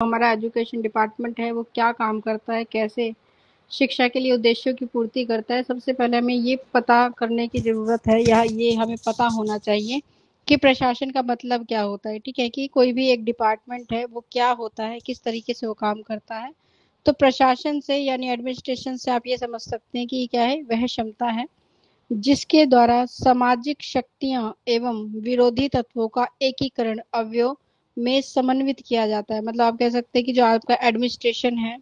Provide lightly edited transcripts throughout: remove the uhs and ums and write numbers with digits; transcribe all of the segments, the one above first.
हमारा education department है वो क्या काम करता है, कैसे शिक्षा के लिए उद्देश्यों की पूर्ति करता है। सबसे पहले हमें ये पता करने की ज़रूरत है या ये हमें पता होना चाहिए कि प्रशासन का मतलब क्या होता है। ठीक है, कि कोई भी एक डिपार्टमेंट है वो क्या होता है, किस तरीके से वो काम करता है। तो प्रशासन से यानी एडमिनिस्ट्रेशन से आप ये समझ सकते हैं कि क्या है, वह क्षमता है जिसके द्वारा सामाजिक शक्तियां एवं विरोधी तत्वों का एकीकरण अवयव में समन्वित किया जाता है। मतलब आप कह सकते हैं कि जो आपका एडमिनिस्ट्रेशन है,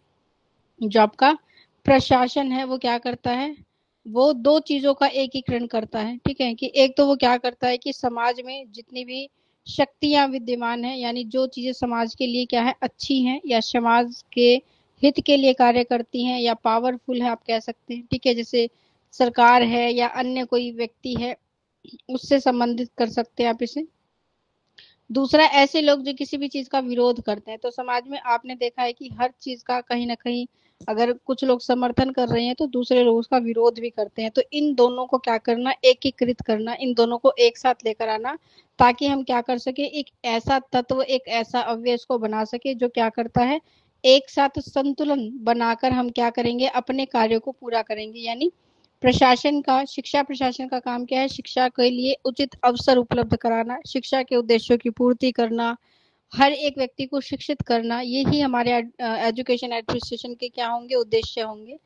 जो आपका प्रशासन है, वो क्या करता है, वो दो चीजों का एकीकरण करता है। ठीक है, कि एक तो वो क्या करता है कि समाज में जितनी भी शक्तियां विद्यमान है, यानी जो चीजें समाज के लिए क्या है अच्छी हैं या समाज के हित के लिए कार्य करती हैं या पावरफुल है आप कह सकते हैं। ठीक है, जैसे सरकार है या अन्य कोई व्यक्ति है, उससे संबंधित कर सकते हैं आप इसे। दूसरा, ऐसे लोग जो किसी भी चीज का विरोध करते हैं। तो समाज में आपने देखा है कि हर चीज का कहीं ना कहीं अगर कुछ लोग समर्थन कर रहे हैं तो दूसरे लोग उसका विरोध भी करते हैं। तो इन दोनों को क्या करना, एकीकृत करना, इन दोनों को एक साथ लेकर आना, ताकि हम क्या कर सके, एक ऐसा तत्व, एक ऐसा अवयव इसको बना सके जो क्या करता है, एक साथ संतुलन बनाकर हम क्या करेंगे, अपने कार्यों को पूरा करेंगे। यानी प्रशासन का, शिक्षा प्रशासन का काम क्या है, शिक्षा के लिए उचित अवसर उपलब्ध कराना, शिक्षा के उद्देश्यों की पूर्ति करना, हर एक व्यक्ति को शिक्षित करना, यही हमारे एजुकेशन एडमिनिस्ट्रेशन के क्या होंगे, उद्देश्य होंगे।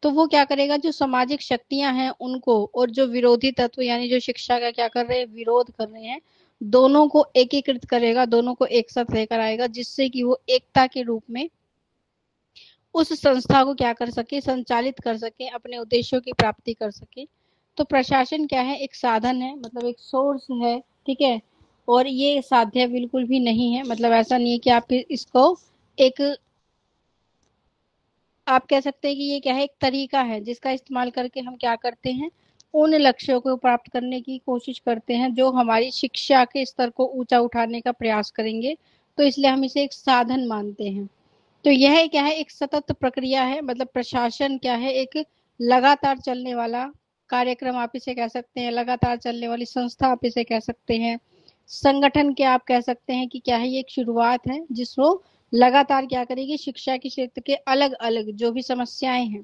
तो वो क्या करेगा, जो सामाजिक शक्तियां हैं उनको, और जो विरोधी तत्व यानी जो शिक्षा का क्या कर रहे हैं, विरोध कर रहे हैं, दोनों को एकीकृत करेगा, दोनों को एक साथ लेकर आएगा, जिससे कि वो एकता के रूप में उस संस्था को क्या कर सके, संचालित कर सके, अपने उद्देश्यों की प्राप्ति कर सके। तो प्रशासन क्या है, एक साधन है, मतलब एक सोर्स है। ठीक है, और ये साध्य बिल्कुल भी नहीं है। मतलब ऐसा नहीं है कि आप इसको एक, आप कह सकते हैं कि ये क्या है, एक तरीका है जिसका इस्तेमाल करके हम क्या करते हैं, उन लक्ष्यों को प्राप्त करने की कोशिश करते हैं जो हमारी शिक्षा के स्तर को ऊंचा उठाने का प्रयास करेंगे। तो इसलिए हम इसे एक साधन मानते हैं। तो यह क्या है, एक सतत प्रक्रिया है। मतलब प्रशासन क्या है, एक लगातार चलने वाला कार्यक्रम आप इसे कह सकते हैं, लगातार चलने वाली संस्था आप इसे कह सकते हैं, संगठन के आप कह सकते हैं कि क्या है, ये एक शुरुआत है जिसको लगातार क्या करेगी, शिक्षा के क्षेत्र के अलग अलग जो भी समस्याएं हैं,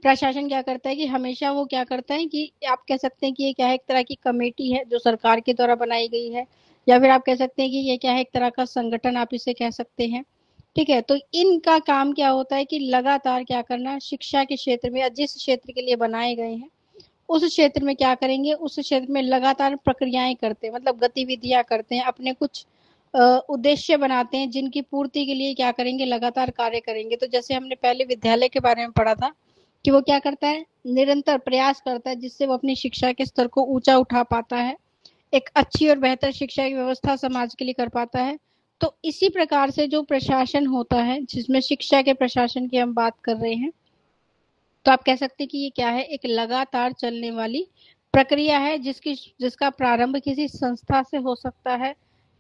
प्रशासन क्या करता है कि हमेशा वो क्या करता है कि आप कह सकते हैं कि ये क्या है, एक तरह की कमेटी है जो सरकार के द्वारा बनाई गई है, या फिर आप कह सकते हैं कि ये क्या है, एक तरह का संगठन आप इसे कह सकते हैं। ठीक है, तो इनका काम क्या होता है कि लगातार क्या करना, शिक्षा के क्षेत्र में या जिस क्षेत्र के लिए बनाए गए हैं उस क्षेत्र में क्या करेंगे, उस क्षेत्र में लगातार प्रक्रियाएं करते हैं, मतलब गतिविधियां करते हैं, अपने कुछ उद्देश्य बनाते हैं जिनकी पूर्ति के लिए क्या करेंगे, लगातार कार्य करेंगे। तो जैसे हमने पहले विद्यालय के बारे में पढ़ा था कि वो क्या करता है, निरंतर प्रयास करता है जिससे वो अपनी शिक्षा के स्तर को ऊंचा उठा पाता है, एक अच्छी और बेहतर शिक्षा की व्यवस्था समाज के लिए कर पाता है। तो इसी प्रकार से जो प्रशासन होता है, जिसमें शिक्षा के प्रशासन की हम बात कर रहे हैं, तो आप कह सकते हैं कि ये क्या है, एक लगातार चलने वाली प्रक्रिया है जिसका प्रारंभ किसी संस्था से हो सकता है,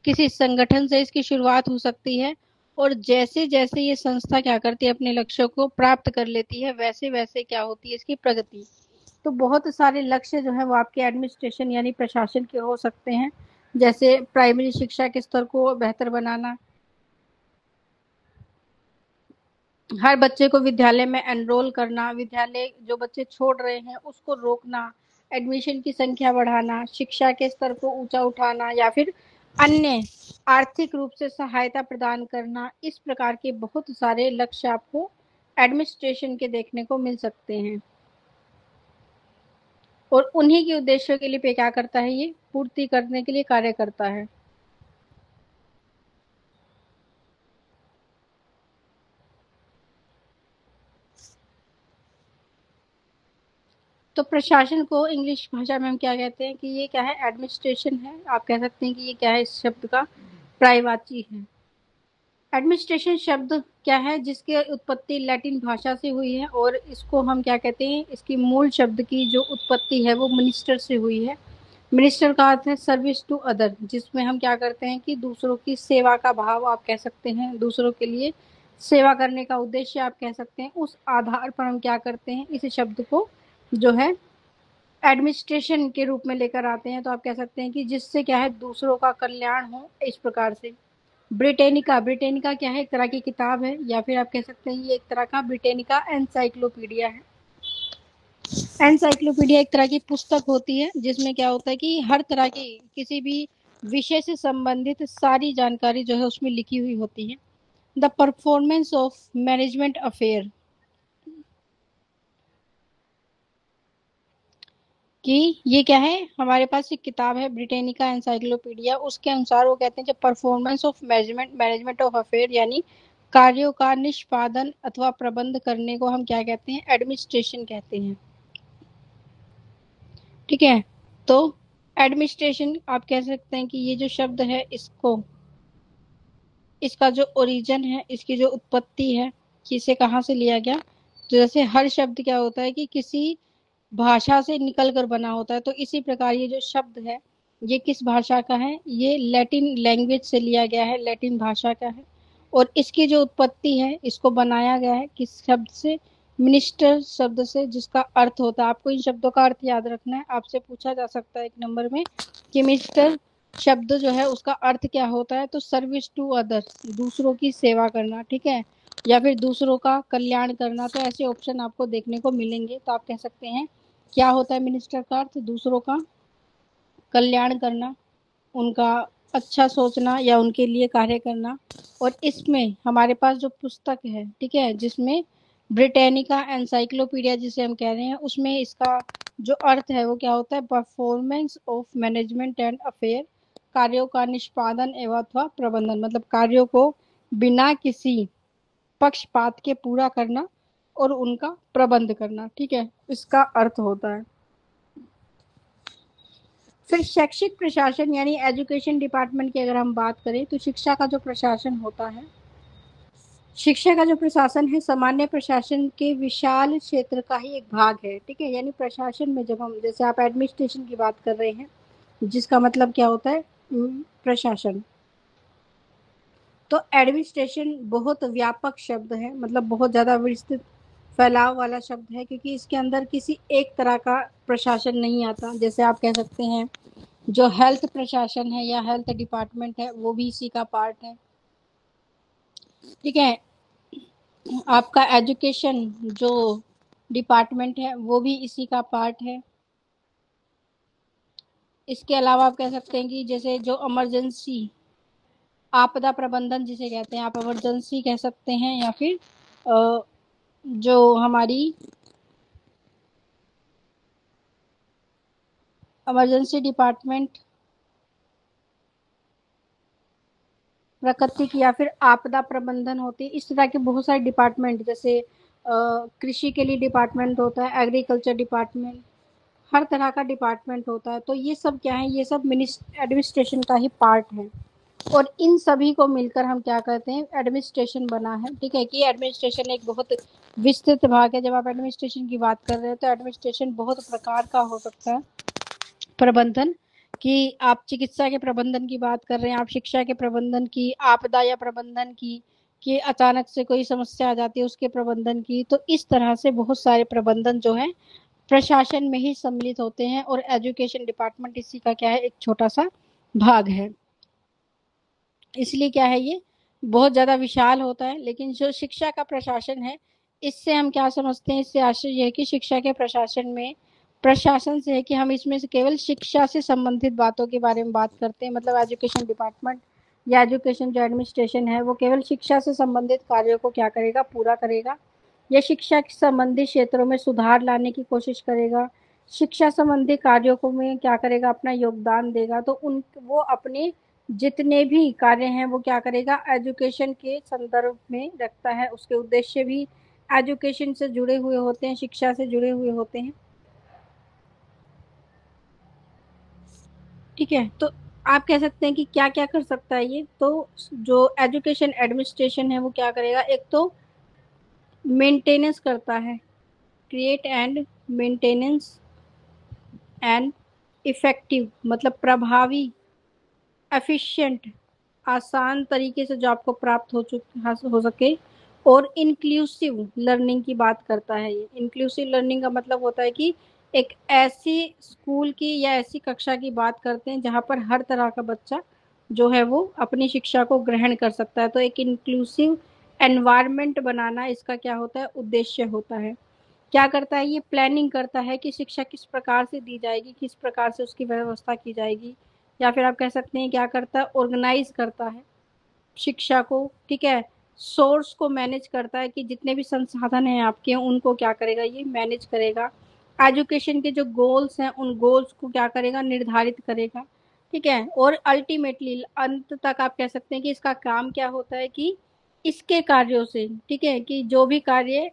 किसी संगठन से इसकी शुरुआत हो सकती है, और जैसे जैसे ये संस्था क्या करती है, अपने लक्ष्यों को प्राप्त कर लेती है, वैसे वैसे क्या होती है इसकी प्रगति। तो बहुत सारे लक्ष्य जो है वो आपके एडमिनिस्ट्रेशन यानी प्रशासन के हो सकते हैं, जैसे प्राइमरी शिक्षा के स्तर को बेहतर बनाना, हर बच्चे को विद्यालय में एनरोल करना, विद्यालय जो बच्चे छोड़ रहे हैं उसको रोकना, एडमिशन की संख्या बढ़ाना, शिक्षा के स्तर को ऊंचा उठाना, या फिर अन्य आर्थिक रूप से सहायता प्रदान करना। इस प्रकार के बहुत सारे लक्ष्य आपको एडमिनिस्ट्रेशन के देखने को मिल सकते हैं, और उन्हीं के उद्देश्यों के लिए पे क्या करता है, ये पूर्ति करने के लिए कार्य करता है। तो प्रशासन को इंग्लिश भाषा में हम क्या कहते हैं कि ये क्या है, एडमिनिस्ट्रेशन है। आप कह सकते हैं कि ये क्या है, इस शब्द का पर्यायवाची है। एडमिनिस्ट्रेशन शब्द क्या है, जिसकी उत्पत्ति लैटिन भाषा से हुई है, और इसको हम क्या कहते हैं, इसकी मूल शब्द की जो उत्पत्ति है वो मिनिस्टर से हुई है। मिनिस्टर का अर्थ है सर्विस टू अदर, जिसमें हम क्या करते हैं कि दूसरों की सेवा का भाव आप कह सकते हैं, दूसरों के लिए सेवा करने का उद्देश्य आप कह सकते हैं। उस आधार पर हम क्या करते हैं, इस शब्द को जो है एडमिनिस्ट्रेशन के रूप में लेकर आते हैं। तो आप कह सकते हैं कि जिससे क्या है, दूसरों का कल्याण हो, इस प्रकार से। ब्रिटेनिका, ब्रिटेनिका क्या है? एक तरह की किताब है, या फिर आप कह सकते हैं ये एक तरह का ब्रिटेनिका एनसाइक्लोपीडिया है। एनसाइक्लोपीडिया एक तरह की पुस्तक होती है जिसमें क्या होता है कि हर तरह की किसी भी विषय से संबंधित सारी जानकारी जो है उसमें लिखी हुई होती है। The performance of management affair, कि ये क्या है, हमारे पास एक किताब है ब्रिटेनिका एनसाइक्लोपीडिया, उसके अनुसार वो कहते हैं जब performance of management management of affair यानी कार्यों का निष्पादन अथवा प्रबंध करने को हम क्या कहते हैं? एडमिनिस्ट्रेशन कहते हैं। ठीक है, तो एडमिनिस्ट्रेशन आप कह सकते हैं कि ये जो शब्द है इसको, इसका जो ओरिजिन है, इसकी जो उत्पत्ति है कि इसे कहाँ से लिया गया, तो जैसे हर शब्द क्या होता है कि किसी भाषा से निकल कर बना होता है, तो इसी प्रकार ये जो शब्द है ये किस भाषा का है? ये लैटिन लैंग्वेज से लिया गया है, लैटिन भाषा का है। और इसकी जो उत्पत्ति है इसको बनाया गया है किस शब्द से? मिनिस्टर शब्द से, जिसका अर्थ होता है, आपको इन शब्दों का अर्थ याद रखना है, आपसे पूछा जा सकता है एक नंबर में कि मिनिस्टर शब्द जो है उसका अर्थ क्या होता है? तो सर्विस टू अदर्स, दूसरों की सेवा करना, ठीक है, या फिर दूसरों का कल्याण करना। तो ऐसे ऑप्शन आपको देखने को मिलेंगे, तो आप कह सकते हैं क्या होता है मिनिस्टर का अर्थ? दूसरों का कल्याण करना, उनका अच्छा सोचना या उनके लिए कार्य करना। और इसमें हमारे पास जो पुस्तक है, ठीक है, जिसमें ब्रिटेनिका एनसाइक्लोपीडिया जिसे हम कह रहे हैं, उसमें इसका जो अर्थ है वो क्या होता है? Performance of management and affair, कार्यों का निष्पादन एवं अथवा प्रबंधन, मतलब कार्यों को बिना किसी पक्षपात के पूरा करना और उनका प्रबंध करना। ठीक है, इसका अर्थ होता है। फिर शैक्षिक प्रशासन यानी एजुकेशन डिपार्टमेंट की अगर हम बात करें तो शिक्षा का जो प्रशासन होता है, शिक्षा का जो प्रशासन है सामान्य प्रशासन के विशाल क्षेत्र का ही एक भाग है। ठीक है, यानी प्रशासन में जब हम, जैसे आप एडमिनिस्ट्रेशन की बात कर रहे हैं जिसका मतलब क्या होता है? प्रशासन। तो एडमिनिस्ट्रेशन बहुत व्यापक शब्द है, मतलब बहुत ज्यादा विस्तृत फैलाव वाला शब्द है, क्योंकि इसके अंदर किसी एक तरह का प्रशासन नहीं आता। जैसे आप कह सकते हैं जो हेल्थ प्रशासन है या हेल्थ डिपार्टमेंट है वो भी इसी का पार्ट है। ठीक है, आपका एजुकेशन जो डिपार्टमेंट है वो भी इसी का पार्ट है। इसके अलावा आप कह सकते हैं कि जैसे जो इमरजेंसी आपदा प्रबंधन जिसे कहते हैं, आप इमरजेंसी कह सकते हैं, या फिर जो हमारी इमरजेंसी डिपार्टमेंट प्राकृतिक या फिर आपदा प्रबंधन होती है। इस तरह के बहुत सारे डिपार्टमेंट, जैसे कृषि के लिए डिपार्टमेंट होता है, एग्रीकल्चर डिपार्टमेंट, हर तरह का डिपार्टमेंट होता है। तो ये सब क्या है? ये सब एडमिनिस्ट्रेशन का ही पार्ट है। और इन सभी को मिलकर हम क्या कहते हैं? एडमिनिस्ट्रेशन बना है। ठीक है, कि एडमिनिस्ट्रेशन एक बहुत विस्तृत भाग है। जब आप एडमिनिस्ट्रेशन की बात कर रहे हैं तो एडमिनिस्ट्रेशन बहुत प्रकार का हो सकता है। प्रबंधन, कि आप चिकित्सा के प्रबंधन की बात कर रहे हैं, आप शिक्षा के प्रबंधन की, आपदा या प्रबंधन की, कि अचानक से कोई समस्या आ जाती है उसके प्रबंधन की। तो इस तरह से बहुत सारे प्रबंधन जो है प्रशासन में ही सम्मिलित होते हैं, और एजुकेशन डिपार्टमेंट इसी का क्या है? एक छोटा सा भाग है। इसलिए क्या है, ये बहुत ज्यादा विशाल होता है। लेकिन जो शिक्षा का प्रशासन है, इससे हम क्या समझते हैं? इससे आशय यह है कि शिक्षा के प्रशासन में, प्रशासन से है कि हम इसमें से केवल शिक्षा से संबंधित बातों के बारे में बात करते हैं। मतलब एजुकेशन डिपार्टमेंट या एजुकेशन जो एडमिनिस्ट्रेशन है वो केवल शिक्षा से संबंधित कार्यों को क्या करेगा? पूरा करेगा, या शिक्षा के संबंधित क्षेत्रों में सुधार लाने की कोशिश करेगा, शिक्षा संबंधी कार्यों को में क्या करेगा? अपना योगदान देगा। तो उन वो अपने जितने भी कार्य हैं वो क्या करेगा? एजुकेशन के संदर्भ में रखता है। उसके उद्देश्य भी एजुकेशन से जुड़े हुए होते हैं, शिक्षा से जुड़े हुए होते हैं। ठीक है, तो आप कह सकते हैं कि क्या क्या कर सकता है ये? तो जो एजुकेशन एडमिनिस्ट्रेशन है वो क्या करेगा? एक तो मेंटेनेंस करता है, create and maintenance and effective, मतलब प्रभावी, एफिशिएंट, आसान तरीके से जॉब को प्राप्त हो सके। और इंक्लूसिव लर्निंग की बात करता है। ये इंक्लूसिव लर्निंग का मतलब होता है कि एक ऐसी स्कूल की या ऐसी कक्षा की बात करते हैं जहाँ पर हर तरह का बच्चा जो है वो अपनी शिक्षा को ग्रहण कर सकता है। तो एक इंक्लूसिव एनवायरनमेंट बनाना इसका क्या होता है, उद्देश्य होता है। क्या करता है, ये प्लानिंग करता है कि शिक्षा किस प्रकार से दी जाएगी, किस प्रकार से उसकी व्यवस्था की जाएगी, या फिर आप कह सकते हैं क्या करता है, ऑर्गेनाइज करता है शिक्षा को, ठीक है। सोर्स को मैनेज करता है कि जितने भी संसाधन हैं आपके उनको क्या करेगा, ये मैनेज करेगा। एजुकेशन के जो गोल्स हैं उन गोल्स को क्या करेगा, निर्धारित करेगा, ठीक है। और अल्टीमेटली अंत तक आप कह सकते हैं कि इसका काम क्या होता है कि इसके कार्यों से, ठीक है, कि जो भी कार्य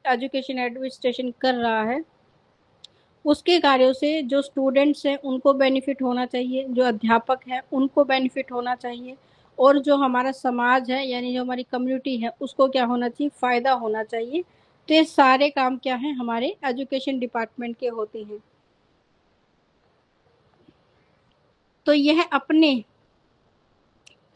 एजुकेशन एडमिनिस्ट्रेशन कर रहा है उसके कार्यों से जो स्टूडेंट्स हैं उनको बेनिफिट होना चाहिए, जो अध्यापक हैं उनको बेनिफिट होना चाहिए, और जो हमारा समाज है यानी जो हमारी कम्युनिटी है उसको क्या होना चाहिए, फायदा होना चाहिए। तो ये सारे काम क्या हैं, हमारे एजुकेशन डिपार्टमेंट के होते हैं। तो यह अपने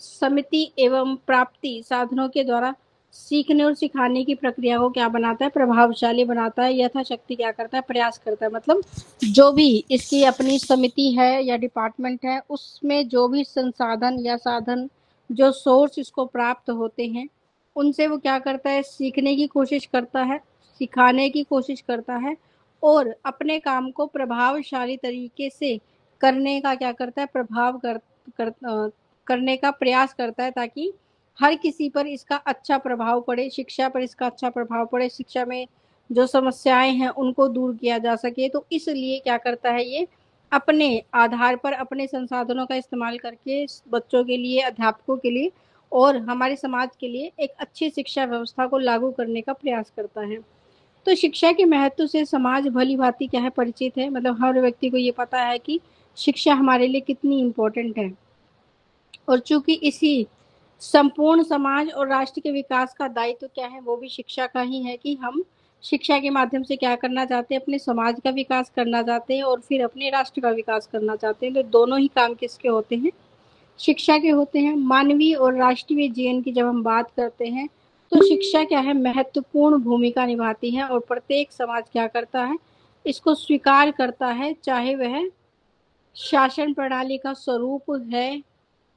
समिति एवं प्राप्ति साधनों के द्वारा सीखने और सिखाने की प्रक्रिया को क्या बनाता है, प्रभावशाली बनाता है, यथाशक्ति क्या करता है, प्रयास करता है। मतलब जो भी इसकी अपनी समिति है या डिपार्टमेंट है उसमें जो भी संसाधन या साधन, जो सोर्स इसको प्राप्त होते हैं उनसे वो क्या करता है, सीखने की कोशिश करता है, सिखाने की कोशिश करता है, और अपने काम को प्रभावशाली तरीके से करने का क्या करता है, करने का प्रयास करता है, ताकि हर किसी पर इसका अच्छा प्रभाव पड़े, शिक्षा पर इसका अच्छा प्रभाव पड़े, शिक्षा में जो समस्याएं हैं उनको दूर किया जा सके। तो इसलिए क्या करता है, ये अपने आधार पर अपने संसाधनों का इस्तेमाल करके बच्चों के लिए, अध्यापकों के लिए और हमारे समाज के लिए एक अच्छी शिक्षा व्यवस्था को लागू करने का प्रयास करता है। तो शिक्षा के महत्व से समाज भली भांति क्या है, परिचित है। मतलब हर व्यक्ति को ये पता है कि शिक्षा हमारे लिए कितनी इम्पोर्टेंट है। और चूंकि इसी संपूर्ण समाज और राष्ट्र के विकास का दायित्व क्या है, वो भी शिक्षा का ही है, कि हम शिक्षा के माध्यम से क्या करना चाहते हैं, अपने समाज का विकास करना चाहते हैं और फिर अपने राष्ट्र का विकास करना चाहते हैं। तो दोनों ही काम किसके होते हैं, शिक्षा के होते हैं। मानवीय और राष्ट्रीय जीवन की जब हम बात करते हैं तो शिक्षा क्या है, महत्वपूर्ण भूमिका निभाती है, और प्रत्येक समाज क्या करता है, इसको स्वीकार करता है, चाहे वह शासन प्रणाली का स्वरूप है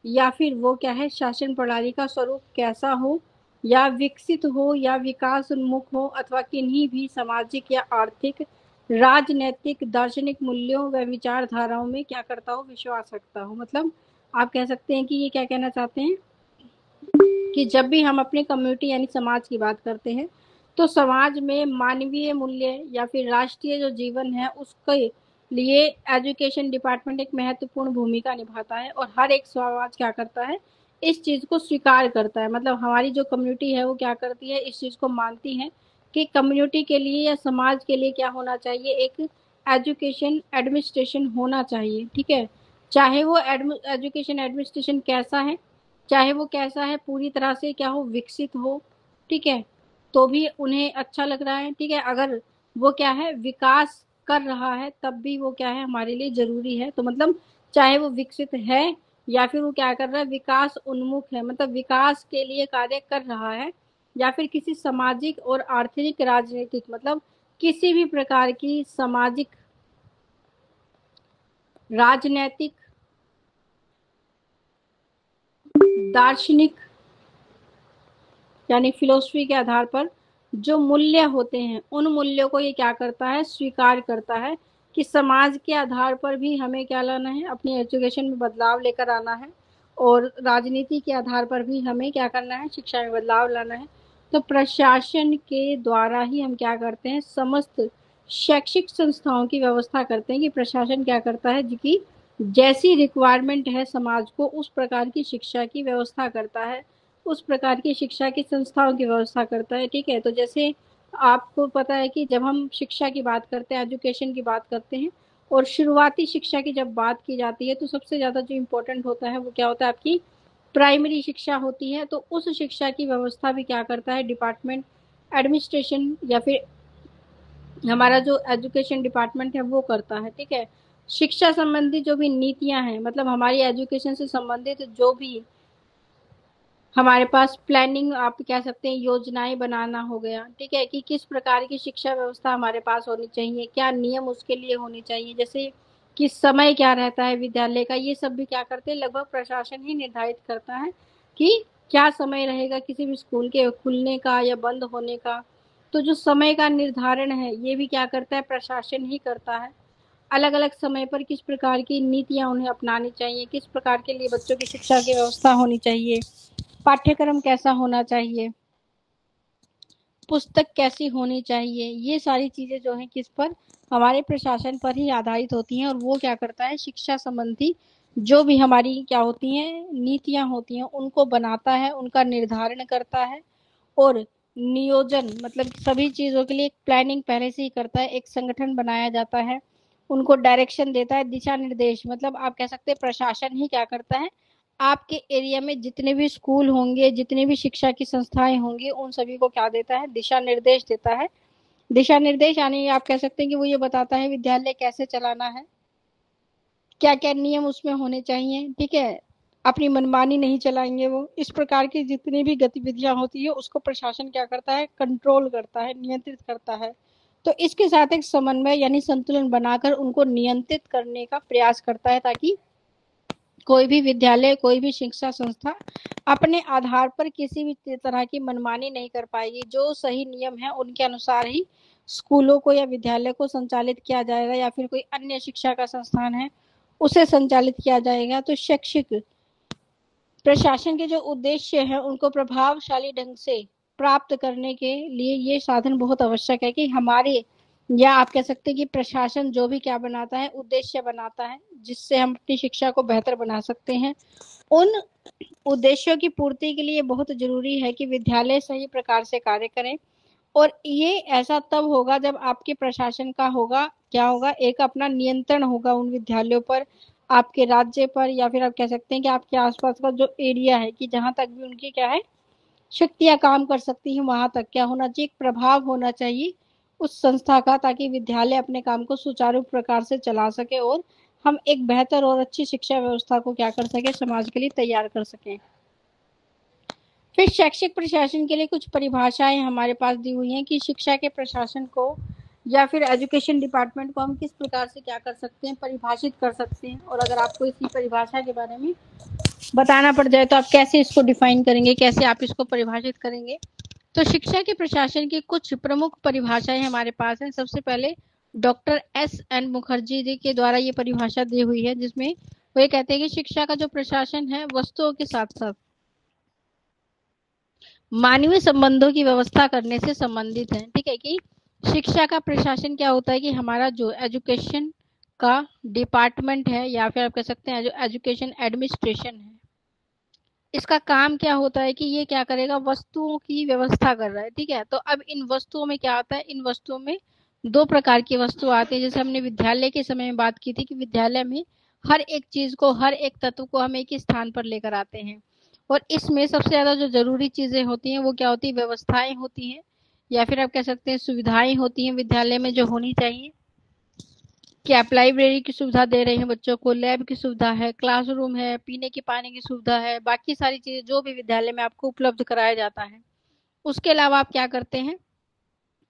या फिर वो क्या है, शासन प्रणाली का स्वरूप कैसा हो, या विकसित हो या विकास उन्मुख हो, अथवा किन्हीं भी सामाजिक या आर्थिक, राजनैतिक, दार्शनिक मूल्यों व विचारधाराओं में क्या करता हो, विश्वास रखता हो। मतलब आप कह सकते हैं कि ये क्या कहना चाहते हैं कि जब भी हम अपने कम्युनिटी यानी समाज की बात करते हैं तो समाज में मानवीय मूल्य या फिर राष्ट्रीय जो जीवन है उसके लिए एजुकेशन डिपार्टमेंट एक महत्वपूर्ण भूमिका निभाता है, और हर एक समाज क्या करता है, इस चीज को स्वीकार करता है। मतलब हमारी जो कम्युनिटी है वो क्या करती है, इस चीज को मानती है कि कम्युनिटी के लिए या समाज के लिए क्या होना चाहिए, एक एजुकेशन एडमिनिस्ट्रेशन होना चाहिए, ठीक है। चाहे वो एजुकेशन एडमिनिस्ट्रेशन कैसा है, चाहे वो कैसा है, पूरी तरह से क्या हो, विकसित हो, ठीक है, तो भी उन्हें अच्छा लग रहा है, ठीक है। अगर वो क्या है, विकास कर रहा है तब भी वो क्या है, हमारे लिए जरूरी है। तो मतलब चाहे वो विकसित है या फिर वो क्या कर रहा है, विकास उन्मुख है, मतलब विकास के लिए कार्य कर रहा है, या फिर किसी सामाजिक और आर्थिक, राजनीतिक, मतलब किसी भी प्रकार की सामाजिक, राजनैतिक, दार्शनिक यानी फिलोसफी के आधार पर जो मूल्य होते हैं उन मूल्यों को ये क्या करता है, स्वीकार करता है कि समाज के आधार पर भी हमें क्या लाना है, अपनी एजुकेशन में बदलाव लेकर आना है, और राजनीति के आधार पर भी हमें क्या करना है, शिक्षा में बदलाव लाना है। तो प्रशासन के द्वारा ही हम क्या करते हैं, समस्त शैक्षिक संस्थाओं की व्यवस्था करते हैं, कि प्रशासन क्या करता है कि जैसी रिक्वायरमेंट है समाज को उस प्रकार की शिक्षा की व्यवस्था करता है, उस प्रकार की शिक्षा की संस्थाओं की व्यवस्था करता है, ठीक है। तो जैसे आपको पता है कि जब हम शिक्षा की बात करते हैं, एजुकेशन की बात करते हैं, और शुरुआती शिक्षा की जब बात की जाती है तो सबसे ज़्यादा जो इम्पोर्टेंट होता है वो क्या होता है, आपकी प्राइमरी शिक्षा होती है। तो उस शिक्षा की व्यवस्था भी क्या करता है, डिपार्टमेंट एडमिनिस्ट्रेशन या फिर हमारा जो एजुकेशन डिपार्टमेंट है वो करता है, ठीक है। शिक्षा संबंधी जो भी नीतियां हैं, मतलब हमारी एजुकेशन से संबंधित जो भी हमारे पास प्लानिंग आप कह सकते हैं, योजनाएं बनाना हो गया, ठीक है, कि किस प्रकार की शिक्षा व्यवस्था हमारे पास होनी चाहिए, क्या नियम उसके लिए होने चाहिए। जैसे कि समय क्या रहता है विद्यालय का, ये सब भी क्या करते हैं, लगभग प्रशासन ही निर्धारित करता है कि क्या समय रहेगा किसी भी स्कूल के खुलने का या बंद होने का। तो जो समय का निर्धारण है ये भी क्या करता है, प्रशासन ही करता है। अलग अलग समय पर किस प्रकार की नीतियां उन्हें अपनानी चाहिए, किस प्रकार के लिए बच्चों की शिक्षा की व्यवस्था होनी चाहिए, पाठ्यक्रम कैसा होना चाहिए, पुस्तक कैसी होनी चाहिए, ये सारी चीजें जो है किस पर, हमारे प्रशासन पर ही आधारित होती हैं। और वो क्या करता है, शिक्षा संबंधी जो भी हमारी क्या होती हैं नीतियां होती हैं उनको बनाता है, उनका निर्धारण करता है। और नियोजन मतलब सभी चीजों के लिए एक प्लानिंग पहले से ही करता है, एक संगठन बनाया जाता है, उनको डायरेक्शन देता है, दिशा निर्देश, मतलब आप कह सकते हैं प्रशासन ही क्या करता है, आपके एरिया में जितने भी स्कूल होंगे, जितनी भी शिक्षा की संस्थाएं होंगी, उन सभी को क्या देता है, दिशा निर्देश देता है। दिशा निर्देश यानी आप कह सकते हैं कि वो ये बताता है विद्यालय कैसे चलाना है, क्या क्या नियम उसमें होने चाहिए, ठीक है, अपनी मनमानी नहीं चलाएंगे वो। इस प्रकार की जितनी भी गतिविधियां होती है उसको प्रशासन क्या करता है, कंट्रोल करता है, नियंत्रित करता है। तो इसके साथ एक समन्वय यानी संतुलन बनाकर उनको नियंत्रित करने का प्रयास करता है, ताकि कोई भी विद्यालय, कोई भी शिक्षा संस्था अपने आधार पर किसी भी तरह की मनमानी नहीं कर पाएगी। जो सही नियम है उनके अनुसार ही स्कूलों को या विद्यालय को संचालित किया जाएगा, या फिर कोई अन्य शिक्षा का संस्थान है उसे संचालित किया जाएगा। तो शैक्षिक प्रशासन के जो उद्देश्य है उनको प्रभावशाली ढंग से प्राप्त करने के लिए ये साधन बहुत आवश्यक है कि हमारे, या आप कह सकते हैं कि प्रशासन जो भी क्या बनाता है, उद्देश्य बनाता है जिससे हम अपनी शिक्षा को बेहतर बना सकते हैं। उन उद्देश्यों की पूर्ति के लिए बहुत जरूरी है कि विद्यालय सही प्रकार से कार्य करें। और ये ऐसा तब होगा जब आपके प्रशासन का होगा, क्या होगा, एक अपना नियंत्रण होगा उन विद्यालयों पर, आपके राज्य पर, या फिर आप कह सकते हैं कि आपके आसपास का जो एरिया है कि जहां तक भी उनकी क्या है शक्तियां काम कर सकती हैं, वहां तक क्या होना चाहिए, एक प्रभाव होना चाहिए उस संस्था का, ताकि विद्यालय अपने काम को सुचारू प्रकार से चला सके और हम एक बेहतर और अच्छी शिक्षा व्यवस्था को क्या कर सके, समाज के लिए तैयार कर सकें। फिर शैक्षिक प्रशासन के लिए कुछ परिभाषाएं हमारे पास दी हुई हैं कि शिक्षा के प्रशासन को या फिर एजुकेशन डिपार्टमेंट को हम किस प्रकार से क्या कर सकते हैं, परिभाषित कर सकते हैं। और अगर आपको इसी परिभाषा के बारे में बताना पड़ जाए तो आप कैसे इसको डिफाइन करेंगे, कैसे आप इसको परिभाषित करेंगे। तो शिक्षा के प्रशासन की कुछ प्रमुख परिभाषाएं हमारे पास हैं। सबसे पहले डॉक्टर S.N. मुखर्जी जी के द्वारा ये परिभाषा दी हुई है, जिसमें वो ये कहते हैं कि शिक्षा का जो प्रशासन है वस्तुओं के साथ साथ मानवीय संबंधों की व्यवस्था करने से संबंधित है। ठीक है, कि शिक्षा का प्रशासन क्या होता है कि हमारा जो एजुकेशन का डिपार्टमेंट है, या फिर आप कह सकते हैं जो एजुकेशन एडमिनिस्ट्रेशन है, इसका काम क्या होता है कि ये क्या करेगा, वस्तुओं की व्यवस्था कर रहा है। ठीक है, तो अब इन वस्तुओं में क्या आता है, इन वस्तुओं में दो प्रकार की वस्तु आती है। जैसे हमने विद्यालय के समय में बात की थी कि विद्यालय में हर एक चीज को, हर एक तत्व को हम एक ही स्थान पर लेकर आते हैं। और इसमें सबसे ज्यादा जो जरूरी चीजें होती हैं वो क्या होती है, व्यवस्थाएं होती हैं, या फिर आप कह सकते हैं सुविधाएं होती हैं विद्यालय में जो होनी चाहिए, कि आप लाइब्रेरी की सुविधा दे रहे हैं बच्चों को, लैब की सुविधा है, क्लासरूम है, पीने की पानी की सुविधा है, बाकी सारी चीजें जो भी विद्यालय में आपको उपलब्ध कराया जाता है। उसके अलावा आप क्या करते हैं,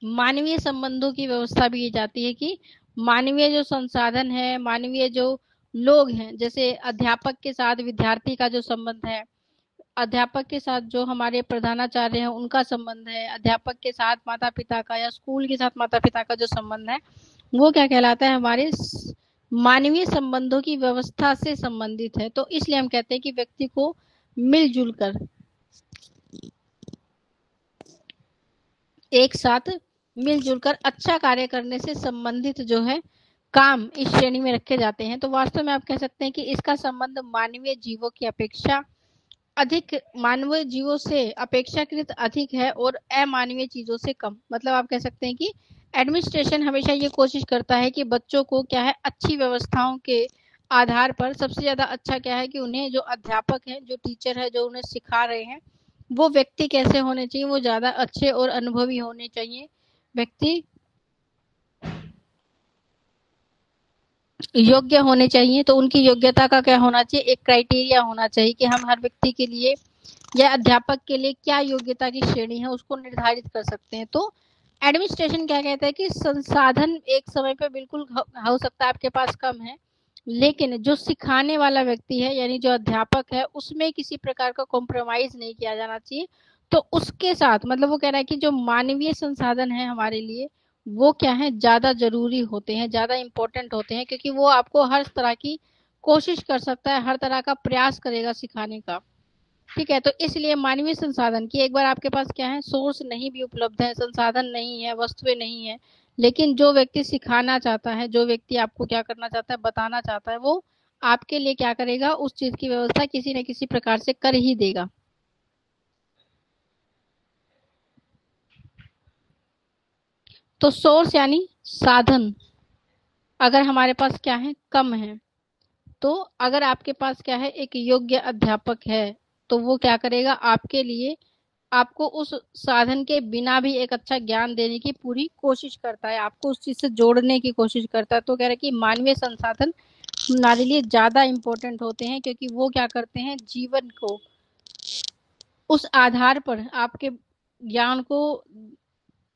मानवीय संबंधों की व्यवस्था भी की जाती है कि मानवीय जो संसाधन है, मानवीय जो लोग हैं, जैसे अध्यापक के साथ विद्यार्थी का जो संबंध है, अध्यापक के साथ जो हमारे प्रधानाचार्य हैं उनका संबंध है, अध्यापक के साथ माता पिता का या स्कूल के साथ माता पिता का जो संबंध है, वो क्या कहलाता है, हमारे मानवीय संबंधों की व्यवस्था से संबंधित है। तो इसलिए हम कहते हैं कि व्यक्ति को मिलजुल कर एक साथ मिलजुल कर अच्छा कार्य करने से संबंधित जो है काम इस श्रेणी में रखे जाते हैं। तो वास्तव में आप कह सकते हैं कि इसका संबंध मानवीय जीवों की अपेक्षा अधिक, मानवीय जीवों से अपेक्षाकृत अधिक है और अमानवीय चीजों से कम। मतलब आप कह सकते हैं कि एडमिनिस्ट्रेशन हमेशा ये कोशिश करता है कि बच्चों को क्या है, अच्छी व्यवस्थाओं के आधार पर सबसे ज्यादा अच्छा क्या है कि उन्हें जो अध्यापक है, जो टीचर है, जो उन्हें सिखा रहे हैं, वो व्यक्ति कैसे होने चाहिए, वो ज्यादा अच्छे और अनुभवी होने चाहिए। व्यक्ति योग्य होने चाहिए, तो उनकी योग्यता का क्या होना चाहिए, एक क्राइटेरिया होना चाहिए कि हम हर व्यक्ति के लिए या अध्यापक के लिए क्या योग्यता की श्रेणी है उसको निर्धारित कर सकते हैं। तो एडमिनिस्ट्रेशन क्या कहता है कि संसाधन एक समय पे बिल्कुल हो सकता है आपके पास कम है, लेकिन जो सिखाने वाला व्यक्ति है यानी जो अध्यापक है उसमें किसी प्रकार का कॉम्प्रोमाइज नहीं किया जाना चाहिए। तो उसके साथ मतलब वो कह रहा है कि जो मानवीय संसाधन है हमारे लिए वो क्या है ज्यादा जरूरी होते हैं, ज्यादा इंपॉर्टेंट होते हैं, क्योंकि वो आपको हर तरह की कोशिश कर सकता है, हर तरह का प्रयास करेगा सिखाने का। ठीक है, तो इसलिए मानवीय संसाधन की एक बार आपके पास क्या है सोर्स नहीं भी उपलब्ध है, संसाधन नहीं है, वस्तुएं नहीं है, लेकिन जो व्यक्ति सिखाना चाहता है, जो व्यक्ति आपको क्या करना चाहता है बताना चाहता है, वो आपके लिए क्या करेगा उस चीज की व्यवस्था किसी न किसी प्रकार से कर ही देगा। तो सोर्स यानी साधन अगर हमारे पास क्या है कम है, तो अगर आपके पास क्या है एक योग्य अध्यापक है तो वो क्या करेगा आपके लिए आपको उस साधन के बिना भी एक अच्छा ज्ञान देने की पूरी कोशिश करता है, आपको उस चीज से जोड़ने की कोशिश करता है। तो कह रहे हैं कि मानवीय संसाधन हमारे लिए ज्यादा इंपॉर्टेंट होते हैं, क्योंकि वो क्या करते हैं जीवन को उस आधार पर आपके ज्ञान को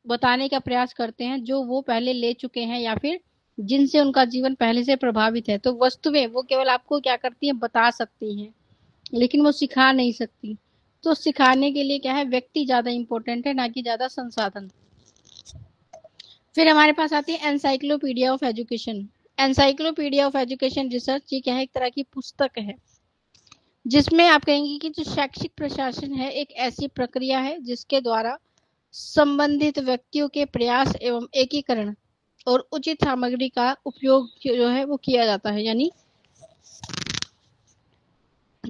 बताने का प्रयास करते हैं जो वो पहले ले चुके हैं या फिर जिनसे उनका जीवन पहले से प्रभावित है। तो वस्तुएं वो केवल आपको क्या करती हैं बता सकती हैं, लेकिन वो सिखा नहीं सकती। तो सिखाने के लिए क्या है व्यक्ति ज्यादा इंपॉर्टेंट है ना कि ज्यादा संसाधन। फिर हमारे पास आती है encyclopedia of education. Encyclopedia of education research ये क्या है एक तरह की पुस्तक है जिसमें आप कहेंगे कि जो शैक्षिक प्रशासन है एक ऐसी प्रक्रिया है जिसके द्वारा संबंधित व्यक्तियों के प्रयास एवं एकीकरण और उचित सामग्री का उपयोग जो है वो किया जाता है। यानी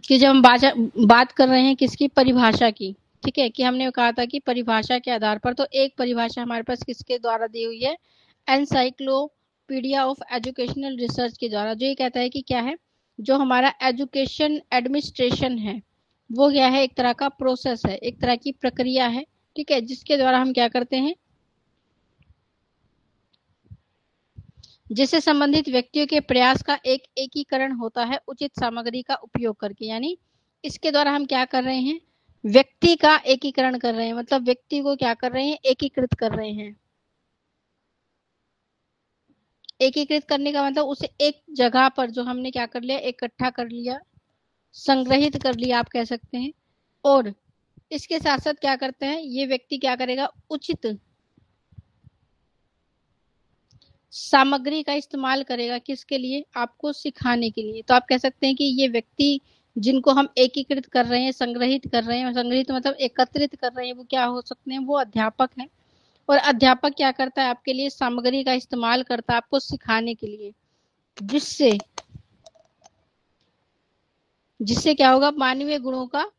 कि जब हम बात कर रहे हैं किसकी परिभाषा की, ठीक है, कि हमने कहा था कि परिभाषा के आधार पर, तो एक परिभाषा हमारे पास किसके द्वारा दी हुई है एनसाइक्लोपीडिया ऑफ एजुकेशनल रिसर्च के द्वारा, जो ये कहता है कि क्या है जो हमारा एजुकेशन एडमिनिस्ट्रेशन है वो क्या है एक तरह का प्रोसेस है, एक तरह की प्रक्रिया है, ठीक है, जिसके द्वारा हम क्या करते हैं जिससे संबंधित व्यक्तियों के प्रयास का एक एकीकरण होता है उचित सामग्री का उपयोग करके। यानी इसके द्वारा हम क्या कर रहे हैं व्यक्ति का एकीकरण कर रहे हैं, मतलब व्यक्ति को क्या कर रहे हैं एकीकृत कर रहे हैं। एकीकृत करने का मतलब उसे एक जगह पर जो हमने क्या कर लिया इकट्ठा कर लिया, संग्रहित कर लिया आप कह सकते हैं। और इसके साथ साथ क्या करते हैं ये व्यक्ति क्या करेगा उचित सामग्री का इस्तेमाल करेगा किसके लिए आपको सिखाने के लिए। तो आप कह सकते हैं कि ये व्यक्ति जिनको हम एकीकृत कर रहे हैं संग्रहित कर रहे हैं, संग्रहित मतलब एकत्रित कर रहे हैं, वो क्या हो सकते हैं वो अध्यापक हैं। और अध्यापक क्या करता है आपके लिए सामग्री का इस्तेमाल करता है आपको सिखाने के लिए, जिससे जिससे क्या होगा मानवीय गुणों का